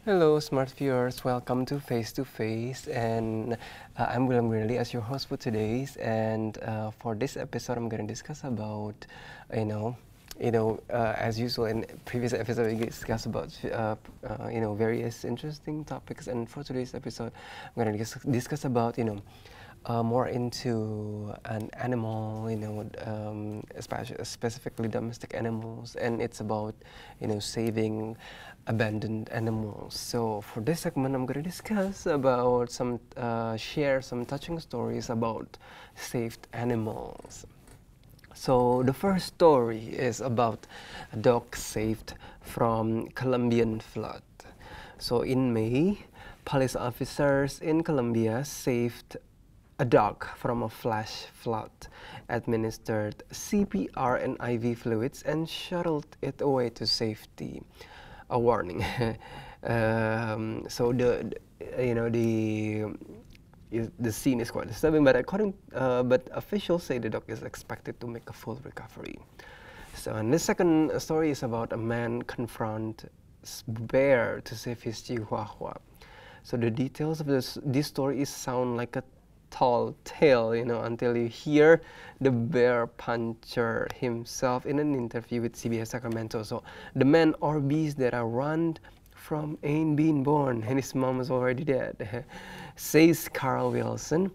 Hello, smart viewers. Welcome to Face to Face, and I'm William Grinley as your host for today's. And for this episode, I'm going to discuss about, as usual in previous episode, we discuss about, various interesting topics. And for today's episode, I'm going to discuss about, more into an animal, specifically domestic animals, and it's about, saving abandoned animals. So for this segment, I'm going to discuss about share some touching stories about saved animals. So the first story is about a dog saved from Colombian flood. So in May, police officers in Colombia saved a dog from a flash flood, administered CPR and IV fluids, and shuttled it away to safety. A warning. So the scene is quite disturbing, but officials say the dog is expected to make a full recovery. So, and the second story is about a man confront bear to save his chihuahua. So the details of this story sound like a tall tale, until you hear the bear puncher himself in an interview with CBS Sacramento. So the man or beast that I run from ain't been born, and his mom is already dead, says Carl Wilson,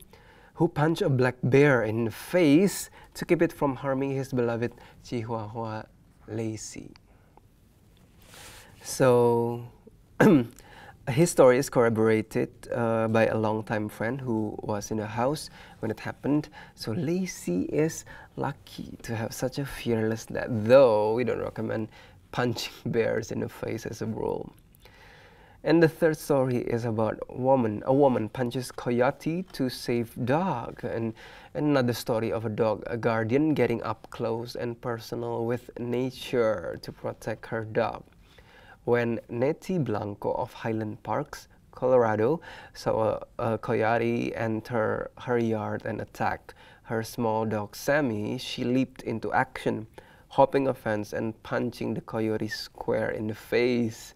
who punched a black bear in the face to keep it from harming his beloved Chihuahua Lacey. So his story is corroborated by a longtime friend who was in the house when it happened. So Lacey is lucky to have such a fearless dad, though we don't recommend punching bears in the face as a rule. And the third story is about a woman punches coyote to save dog, and another story of a dog guardian getting up close and personal with nature to protect her dog. When Nettie Blanco of Highland Parks, Colorado, saw a coyote enter her yard and attack her small dog Sammy, she leaped into action, hopping a fence and punching the coyote square in the face.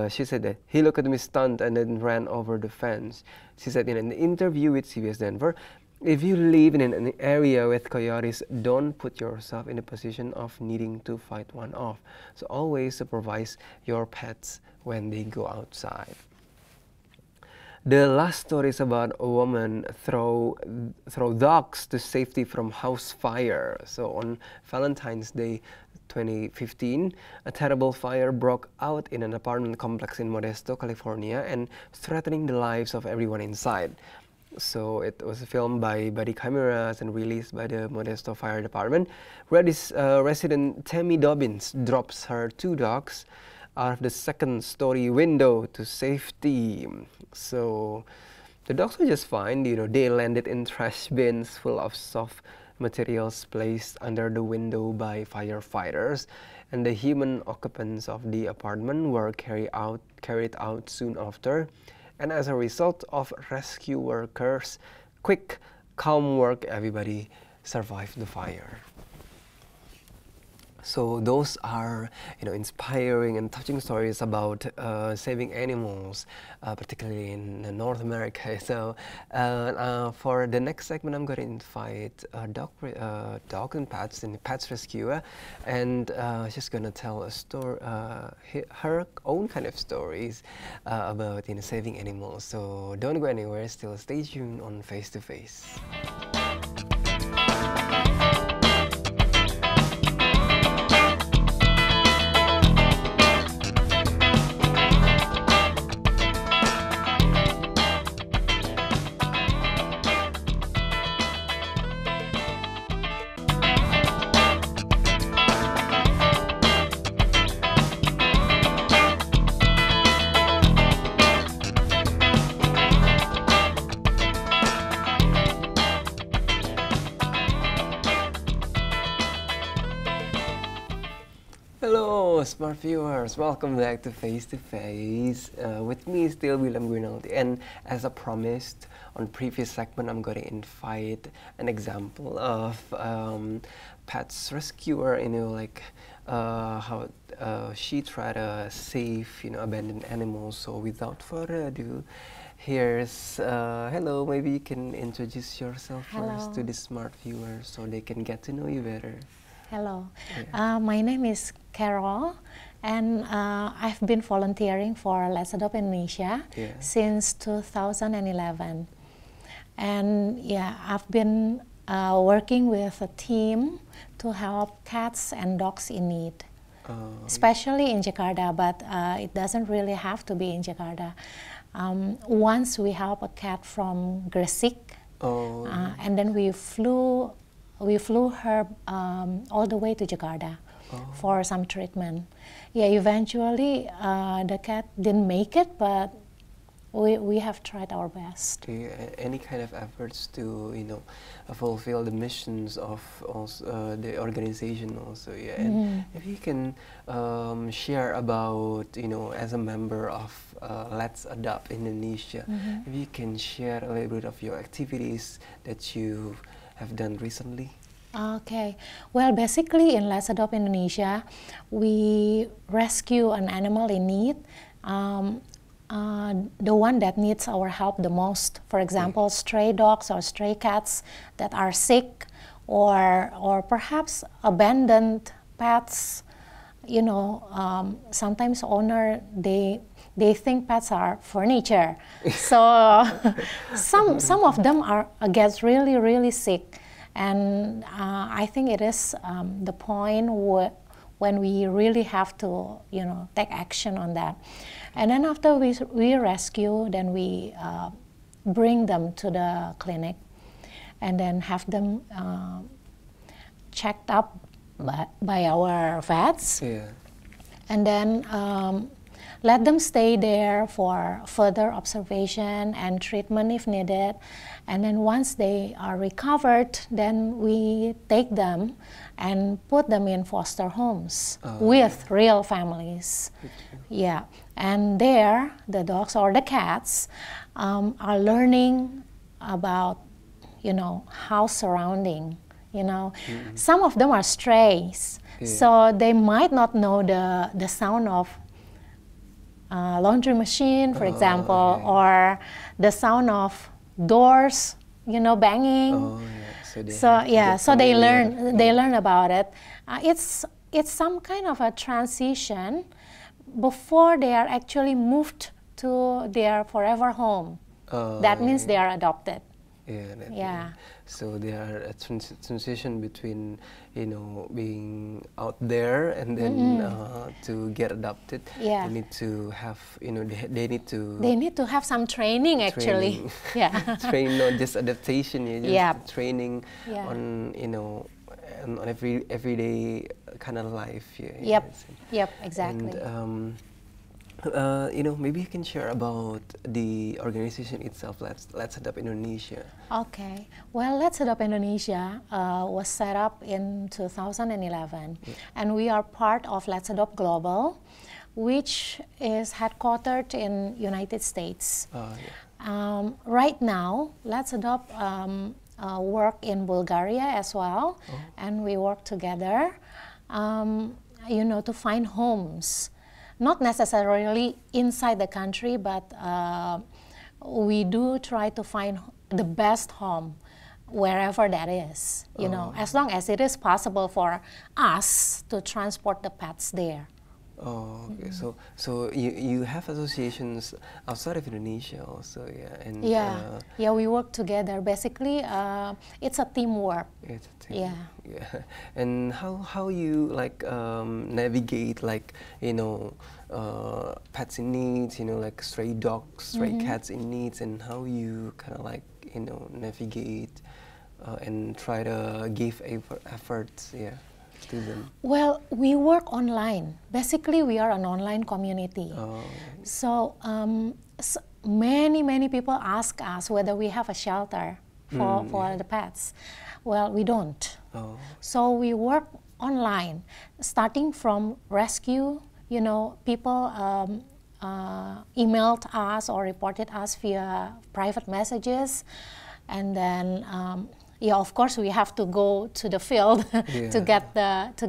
She said that he looked at me stunned and then ran over the fence. She said in an interview with CBS Denver, "If you live in an area with coyotes, don't put yourself in a position of needing to fight one off. So always supervise your pets when they go outside." The last story is about a woman throw dogs to safety from house fire. So on Valentine's Day 2015, a terrible fire broke out in an apartment complex in Modesto, California, and threatening the lives of everyone inside. So it was filmed by body cameras and released by the Modesto Fire Department, where this resident Tammy Dobbins drops her two dogs out of the second-story window to safety. So the dogs were just fine. They landed in trash bins full of soft materials placed under the window by firefighters, and the human occupants of the apartment were carried out soon after. And as a result of rescue workers' quick, calm work, everybody survived the fire. So those are, inspiring and touching stories about saving animals, particularly in North America. So for the next segment, I'm going to invite a dog and pets rescuer, and she's going to tell a story, her own kind of stories about saving animals. So don't go anywhere. Still stay tuned on Face to Face. Hello, smart viewers! Welcome back to Face to Face. With me, still William Grinaldi, and as I promised on previous segment, I'm going to invite an example of pets rescuer, how she tried to save, abandoned animals. So without further ado, here's hello. Maybe you can introduce yourself first to the smart viewers so they can get to know you better. Hello, Yeah. my name is Carol, and I've been volunteering for Let's Adopt Indonesia since 2011. And yeah, I've been working with a team to help cats and dogs in need, especially in Jakarta, but it doesn't really have to be in Jakarta. Once we help a cat from Gresik, and then we flew her all the way to Jakarta for some treatment. Yeah, eventually the cat didn't make it, but we have tried our best. Any kind of efforts to fulfill the missions of also, the organization also, and if you can share about as a member of Let's Adopt Indonesia, if you can share a little bit of your activities that you have done recently. Okay, well, basically in Let's Adopt Indonesia, we rescue an animal in need, the one that needs our help the most. For example, stray dogs or stray cats that are sick, or perhaps abandoned pets. Sometimes owner they think pets are furniture, so some of them gets really sick. And I think it is the point when we really have to, take action on that. And then after we rescue, then we bring them to the clinic, and then have them checked up by our vets, and then let them stay there for further observation and treatment if needed. And then once they are recovered, then we take them and put them in foster homes with real families. Yeah, and there the dogs or the cats are learning about house surrounding. Some of them are strays, so they might not know the sound of laundry machine, for example, or the sound of doors, banging. So they learn about it. It's some kind of a transition before they are actually moved to their forever home. That means they are adopted. So there are a transition between being out there and then to get adopted. They need to have they need to have some training actually. Train, not just adaptation. Just training on on everyday kind of life. Yep, exactly. And maybe you can share about the organization itself, Let's Adopt Indonesia. Okay. Well, Let's Adopt Indonesia was set up in 2011, and we are part of Let's Adopt Global, which is headquartered in United States. Right now, Let's Adopt work in Bulgaria as well, and we work together, to find homes. Not necessarily inside the country, but we do try to find the best home wherever that is, as long as it is possible for us to transport the pets there. Okay. So you have associations outside of Indonesia also, and we work together. Basically, it's a teamwork. It's a team. And how you navigate pets in needs, like stray dogs, stray cats in needs, and how you kind of navigate and try to give efforts to them? Well, we work online. Basically, we are an online community. So many people ask us whether we have a shelter for the pets. Well, we don't. So we work online, starting from rescue. People emailed us or reported us via private messages, and then yeah, of course we have to go to the field to get the to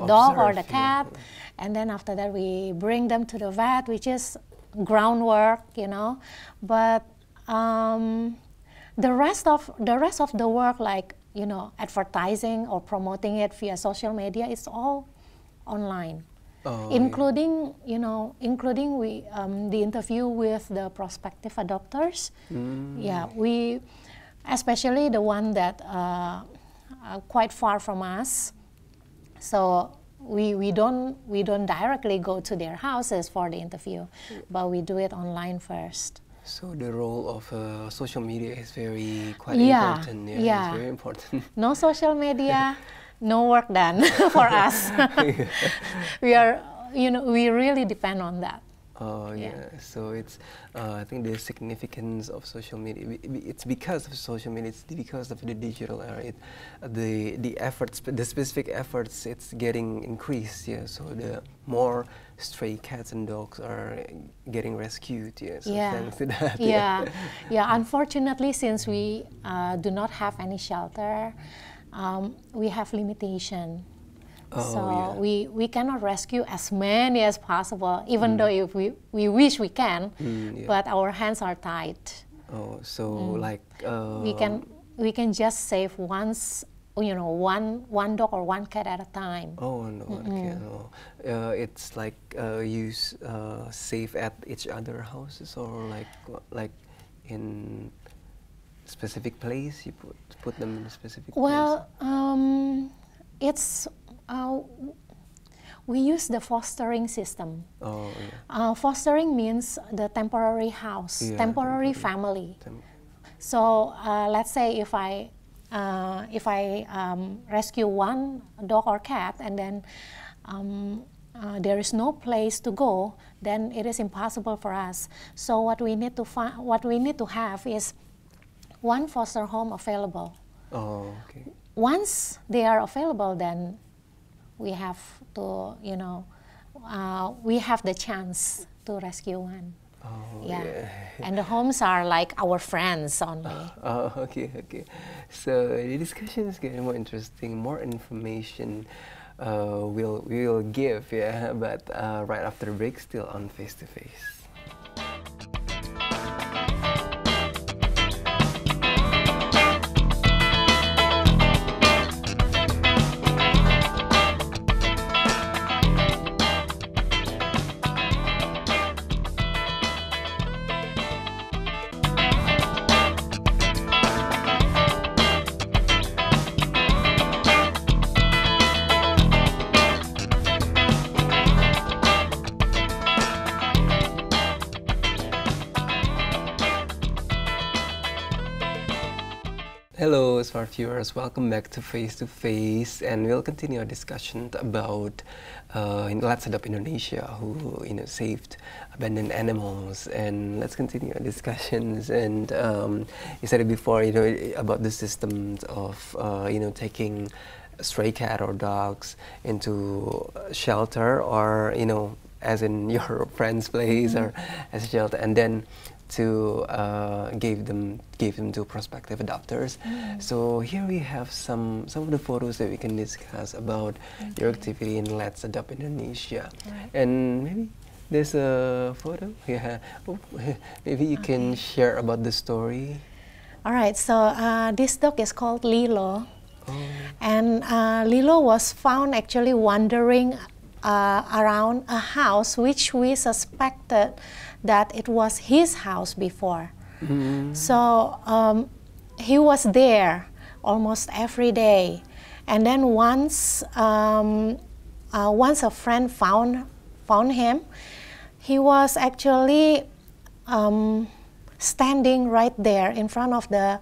dog observe, or the cat, and then after that we bring them to the vet, which is groundwork, you know. But the rest of the work, like, you know, advertising or promoting it via social media, it's all online. Including, you know, the interview with the prospective adopters. Yeah, we, especially the one that are quite far from us. So we don't directly go to their houses for the interview, but we do it online first. So the role of social media is quite important. Yeah, it's very important. No social media, no work done for us. We are, you know, we really depend on that. Oh yeah. So it's, I think the significance of social media, it's because of social media, it's because of the digital era. The efforts, the specific efforts, it's getting increased. Yeah. So the more stray cats and dogs are getting rescued. Yeah. So thanks to that. Yeah. Unfortunately, since we do not have any shelter, we have limitation. So we cannot rescue as many as possible, even though if we wish we can, but our hands are tied. Oh, so like we can just save once, you know, one dog or one cat at a time. Oh no, it's like you save at each other houses, or like in specific place you put them in a specific place. Well, it's we use the fostering system. Fostering means the temporary house, temporary family. So let's say if I rescue one dog or cat, and then there is no place to go, then it is impossible for us. So what we need to have is one foster home available. Once they are available, then we have to, you know, we have the chance to rescue one. And the homes are like our friends only. Okay. So the discussion is getting more interesting, more information we'll give, but right after the break, still on Face to Face. Hello, smart viewers. Welcome back to Face, and we'll continue our discussion about Let's Adopt Indonesia, who saved abandoned animals. And let's continue our discussions. And you said it before, about the systems of taking a stray cat or dogs into shelter, or as in your friend's place, or as a shelter, and then to gave them to prospective adopters. So here we have some of the photos that we can discuss about your activity in Let's Adopt Indonesia. And maybe there's a photo. Maybe you can share about the story. All right. So this dog is called Lilo, and Lilo was found actually wandering around a house which we suspected that it was his house before. So he was there almost every day, and then once a friend found him, he was actually standing right there in front of the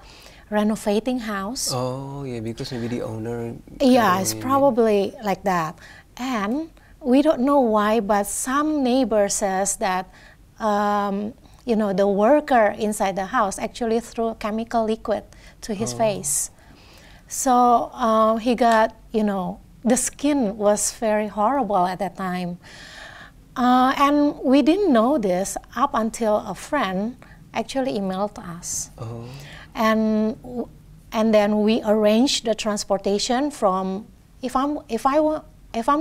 renovating house. Oh yeah, because maybe the owner. Yeah, it's probably like that. And we don't know why, but some neighbor says that the worker inside the house actually threw chemical liquid to his face. So he got, the skin was very horrible at that time. And we didn't know this up until a friend actually emailed us. and then we arranged the transportation from, if I'm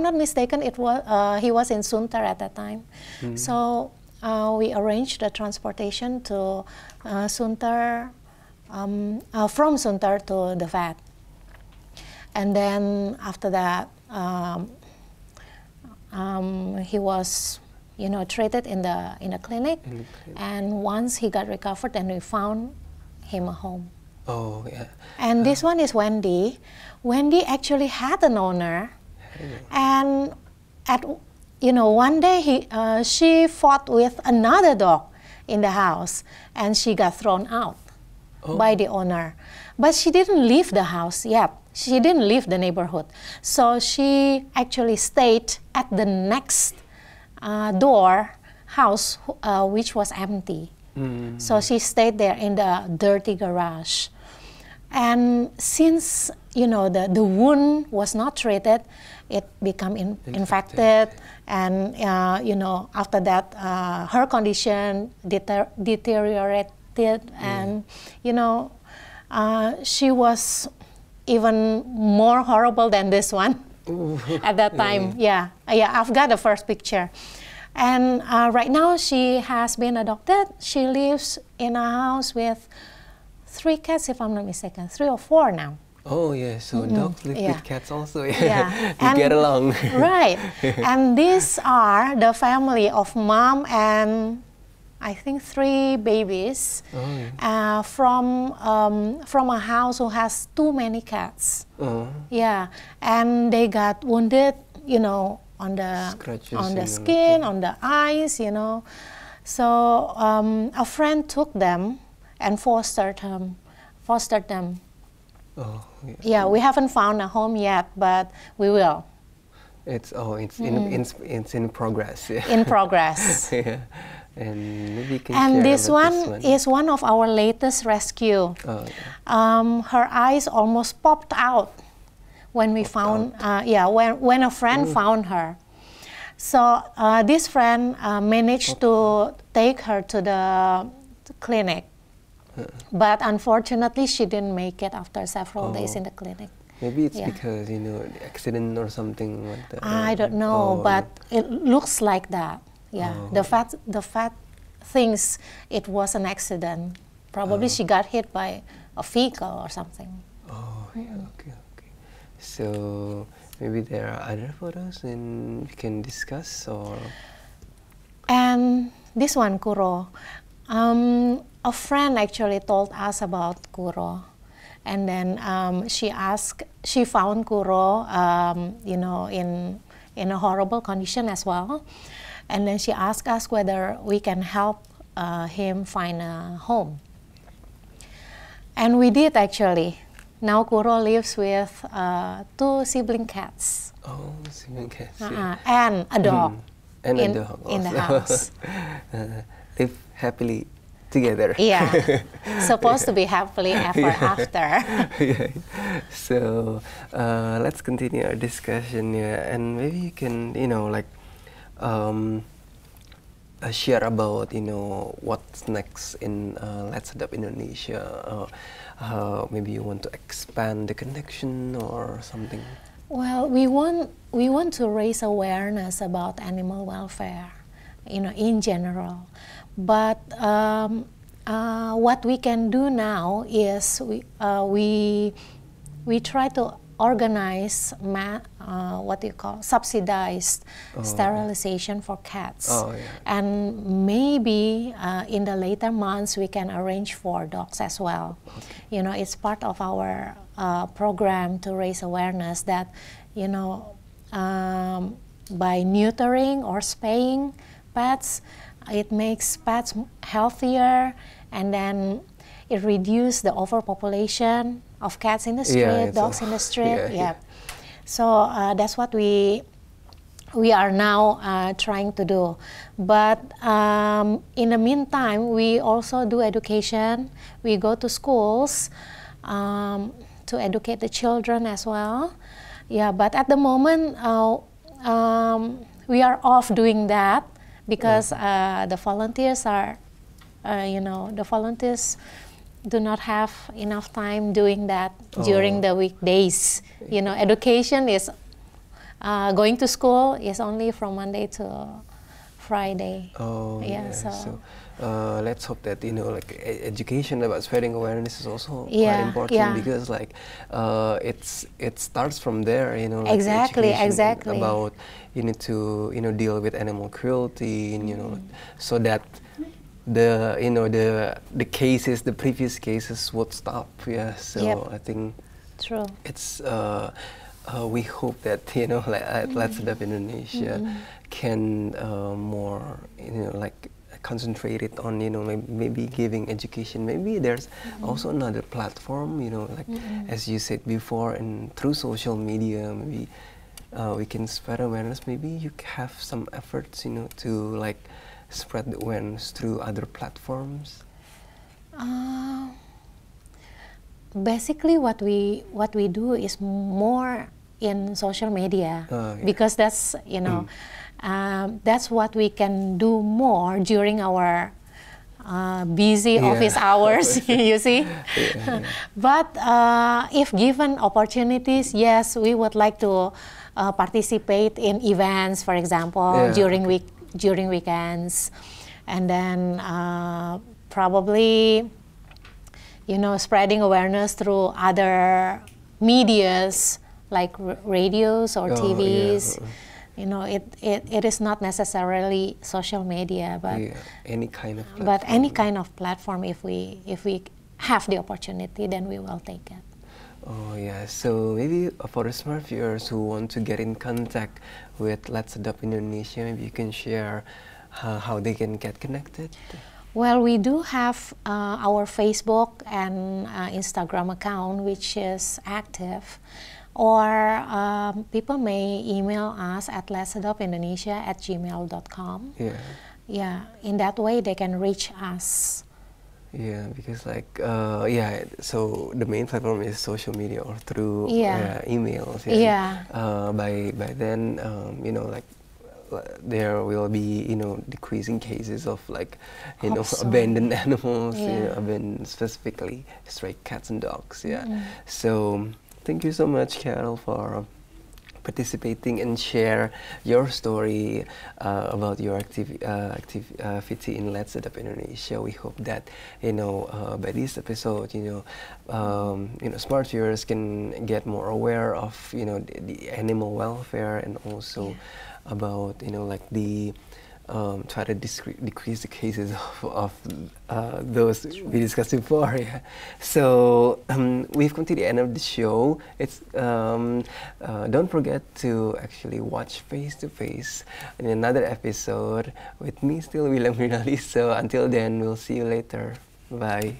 not mistaken, it was he was in Sunter at that time. So we arranged the transportation to Sunter, from Sunter to the vet. And then after that, he was, treated in the clinic. And once he got recovered, then we found him a home. Oh, yeah. And this one is Wendy. Wendy actually had an owner, and one day she fought with another dog in the house, and she got thrown out by the owner. But she didn't leave the house yet. She didn't leave the neighborhood. So she actually stayed at the next house, which was empty. So she stayed there in the dirty garage. And since, the wound was not treated, it became infected. And, after that, her condition deteriorated. And, she was even more horrible than this one at that time. Yeah, I've got the first picture. And right now she has been adopted. She lives in a house with 3 cats, if I'm not mistaken, 3 or 4 now. Oh yeah, so dogs live with cats also. Yeah, you get along. Right, and these are the family of mom and I think 3 babies from a house who has too many cats. Yeah, and they got wounded, on the skin, on the eyes, So a friend took them and fostered them. Oh, yeah, we haven't found a home yet, but we will. It's in progress. Yeah. In progress. Yeah. And maybe you can and share this about one is one of our latest rescue. Oh, yeah. Her eyes almost popped out when we found. When a friend found her. So this friend managed to take her to the clinic. But unfortunately, she didn't make it after several days in the clinic. Maybe it's because, the accident or something like that. I don't know, but it looks like that. Yeah, the fat thinks it was an accident. Probably she got hit by a vehicle or something. Oh, yeah, okay. So maybe there are other photos and we can discuss or... And this one, Kuro. A friend actually told us about Kuro, and then she found Kuro, in a horrible condition as well, and then she asked us whether we can help him find a home, and we did actually. Now Kuro lives with 2 sibling cats. Oh, sibling cats. And a dog. And a dog also. In the house. Live happily together. Yeah, supposed to be happily ever after. Yeah. So let's continue our discussion, and maybe you can, share about, what's next in Let's Adopt Indonesia. Maybe you want to expand the connection or something. Well, we want to raise awareness about animal welfare, in general. But what we can do now is we try to organize subsidized sterilization for cats. And maybe in the later months we can arrange for dogs as well. It's part of our program to raise awareness that by neutering or spaying pets, it makes pets healthier, and then it reduces the overpopulation of cats in the street, dogs in the street. So that's what we are now trying to do. But in the meantime, we also do education. We go to schools to educate the children as well. Yeah, but at the moment, we are off doing that because the volunteers are, do not have enough time doing that during the weekdays. You know, education is going to school is only from Monday to Friday. Oh, yeah. Yeah. So Let's hope that, you know, like education about spreading awareness is also Yeah, quite important, yeah. because like it starts from there, you know, like Exactly, education exactly. about you need to, you know, deal with animal cruelty, and, you know, so that the, you know, the cases, the previous cases would stop. Yeah. So Yep. I think true. it's we hope that, you know, like Let's Adapt Indonesia can more, you know, like concentrate it on, you know, maybe giving education. Maybe there's also another platform, you know, like as you said before, and through social media, maybe we can spread awareness. Maybe you have some efforts, you know, to like spread the awareness through other platforms. Basically, what we do is more in social media, Yeah. because that's, you know, that's what we can do more during our busy office hours. You see. But if given opportunities, yes, we would like to participate in events, for example, during weekends, and then probably, you know, spreading awareness through other medias like radios or TVs. You know, it is not necessarily social media, but any kind of platform. But any kind of platform, if we have the opportunity, then we will take it. Oh yeah, so maybe for the smart viewers who want to get in contact with Let's Adopt Indonesia, maybe you can share how they can get connected. Well, we do have our Facebook and Instagram account, which is active. Or people may email us at letsadoptindonesia@gmail.com. Yeah. Yeah, in that way they can reach us. Yeah, because like so the main platform is social media or through emails. Yeah. By then, you know, like there will be, you know, decreasing cases of like, you know, abandoned animals, you know, abandoned, specifically stray cats and dogs. Yeah. So thank you so much, Carol, for participating and share your story about your activity in Let's Adopt Indonesia. We hope that, you know, by this episode, you know, smart viewers can get more aware of, you know, the animal welfare, and also about, you know, like the try to decrease the cases of those we discussed before. Yeah. So we've come to the end of the show. It's don't forget to actually watch Face to Face in another episode with me, still William Rinaldi. So until then, we'll see you later. Bye.